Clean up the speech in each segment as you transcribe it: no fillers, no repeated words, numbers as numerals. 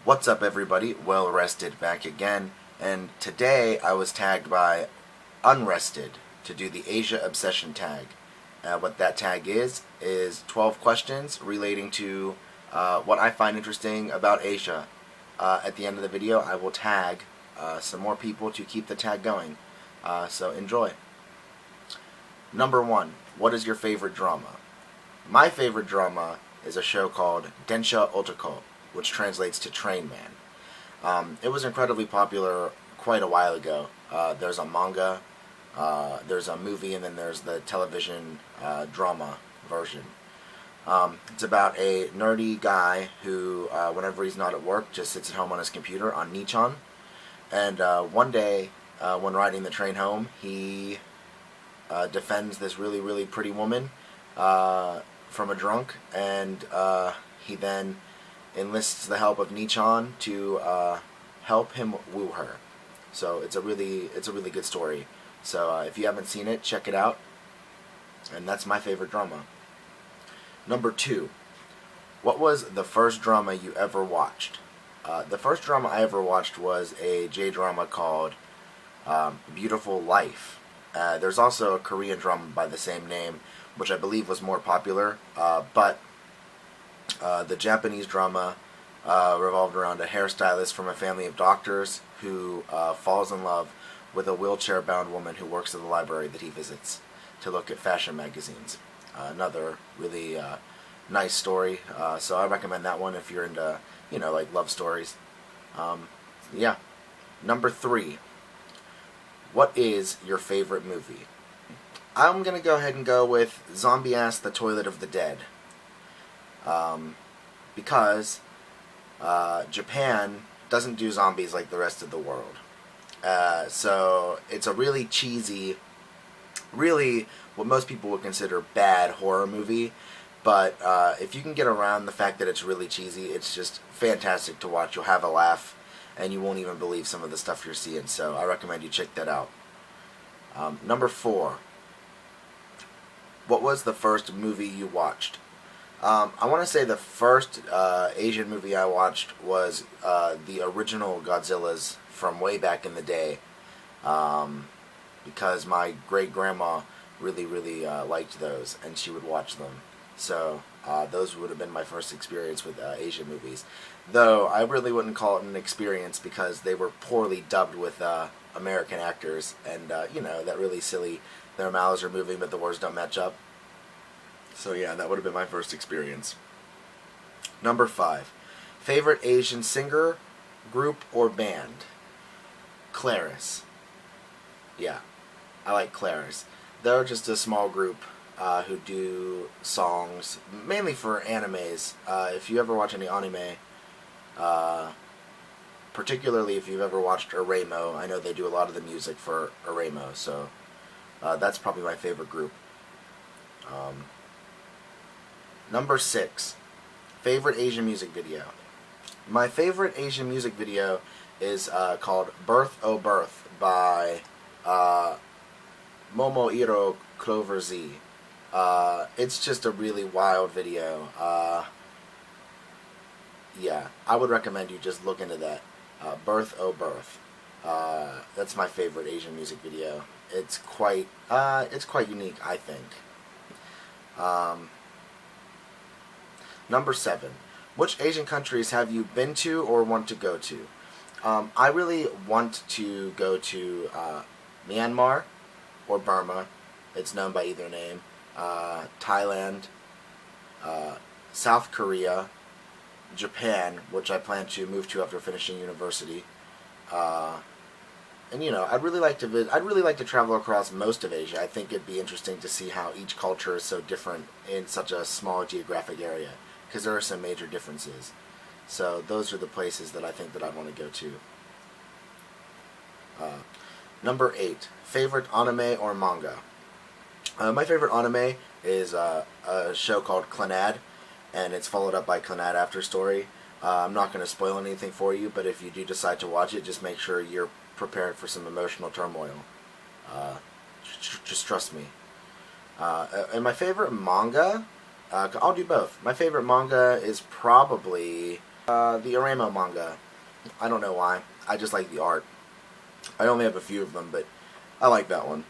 What's up, everybody? Well rested back again, and today I was tagged by Unrested to do the Asia Obsession tag. What that tag is 12 questions relating to what I find interesting about Asia. At the end of the video, I will tag some more people to keep the tag going. So enjoy. Number 1. What is your favorite drama? My favorite drama is a show called Densha Otoko, which translates to Train Man. It was incredibly popular quite a while ago. There's a manga, there's a movie, and then there's the television drama version. It's about a nerdy guy who, whenever he's not at work, just sits at home on his computer on Nichan. And one day, when riding the train home, he defends this really, really pretty woman from a drunk, and he then enlists the help of Nichan to help him woo her. So it's a really good story. So if you haven't seen it, check it out. And that's my favorite drama. Number 2. What was the first drama you ever watched? The first drama I ever watched was a J-drama called Beautiful Life. There's also a Korean drama by the same name, which I believe was more popular, but the Japanese drama revolved around a hairstylist from a family of doctors who falls in love with a wheelchair-bound woman who works at the library that he visits to look at fashion magazines. Another really nice story, so I recommend that one if you're into, like love stories. Yeah. Number 3. What is your favorite movie? I'm going to go ahead and go with Zombie Ass the Toilet of the Dead. Because Japan doesn't do zombies like the rest of the world. So it's a really cheesy, really what most people would consider bad horror movie. But if you can get around the fact that it's really cheesy, it's just fantastic to watch. You'll have a laugh, and you won't even believe some of the stuff you're seeing. So I recommend you check that out. Number 4. What was the first movie you watched? I want to say the first Asian movie I watched was the original Godzillas from way back in the day, because my great-grandma really, really liked those, and she would watch them. So those would have been my first experience with Asian movies. Though I really wouldn't call it an experience because they were poorly dubbed with American actors, and that really silly, their mouths are moving but the words don't match up. So yeah, that would have been my first experience. Number 5. Favorite Asian singer, group, or band? Claris. Yeah, I like Claris. They're just a small group who do songs, mainly for animes. If you ever watch any anime, particularly if you've ever watched Aremo, I know they do a lot of the music for Aremo, so that's probably my favorite group. Number 6. Favorite Asian music video. My favorite Asian music video is called Birth O Birth by Momoiro Clover Z. It's just a really wild video. Yeah, I would recommend you just look into that. Birth O Birth. That's my favorite Asian music video. It's quite unique, I think. Number 7. Which Asian countries have you been to or want to go to? I really want to go to Myanmar or Burma. It's known by either name. Thailand, South Korea, Japan, which I plan to move to after finishing university. And I'd really like to travel across most of Asia. I think it'd be interesting to see how each culture is so different in such a small geographic area, because there are some major differences. So those are the places that I think that I'd want to go to. Number 8. Favorite anime or manga? My favorite anime is a show called Clannad, and it's followed up by Clannad After Story. I'm not going to spoil anything for you, but if you do decide to watch it, just make sure you're prepared for some emotional turmoil. Just trust me. And my favorite manga, I'll do both. My favorite manga is probably The Aremo manga. I don't know why. I just like the art. I only have a few of them, but I like that one.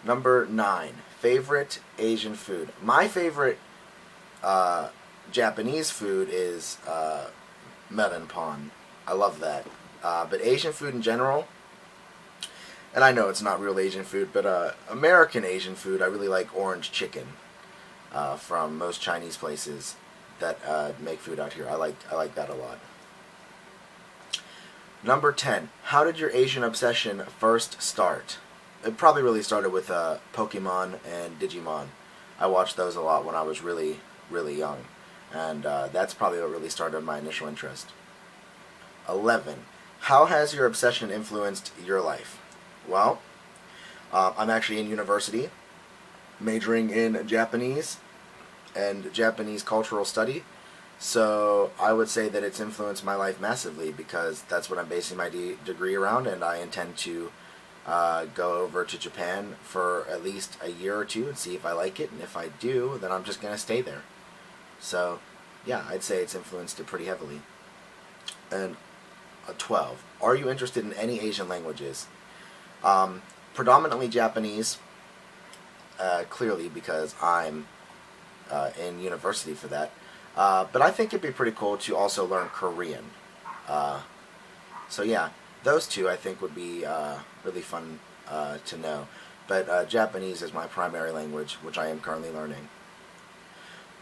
Number 9. Favorite Asian food. My favorite Japanese food is merenpan. I love that. But Asian food in general, and I know it's not real Asian food, but American Asian food, I really like orange chicken from most Chinese places that make food out here. I like that a lot. Number 10. How did your Asian obsession first start? It probably really started with Pokemon and Digimon. I watched those a lot when I was really, really young. And that's probably what really started my initial interest. 11. How has your obsession influenced your life? Well, I'm actually in university, majoring in Japanese and Japanese cultural study. So I would say that it's influenced my life massively because that's what I'm basing my degree around, and I intend to go over to Japan for at least a year or two and see if I like it, and if I do, then I'm just going to stay there. So yeah, I'd say it's influenced it pretty heavily. And 12. Are you interested in any Asian languages? Predominantly Japanese, clearly because I'm in university for that. But I think it'd be pretty cool to also learn Korean. So yeah, those two I think would be really fun to know. But Japanese is my primary language, which I am currently learning.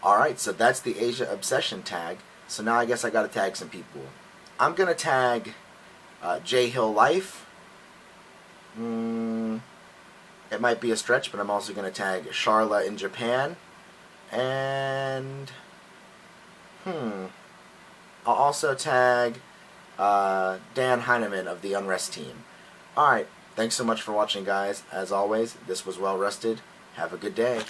Alright, so that's the Asia Obsession tag. So now I guess I gotta tag some people. I'm gonna tag JHillLife. It might be a stretch, but I'm also gonna tag Sharla In Japan. And I'll also tag Dan Heineman of the Unresteam. Alright, thanks so much for watching, guys. As always, this was Well Rested. Have a good day.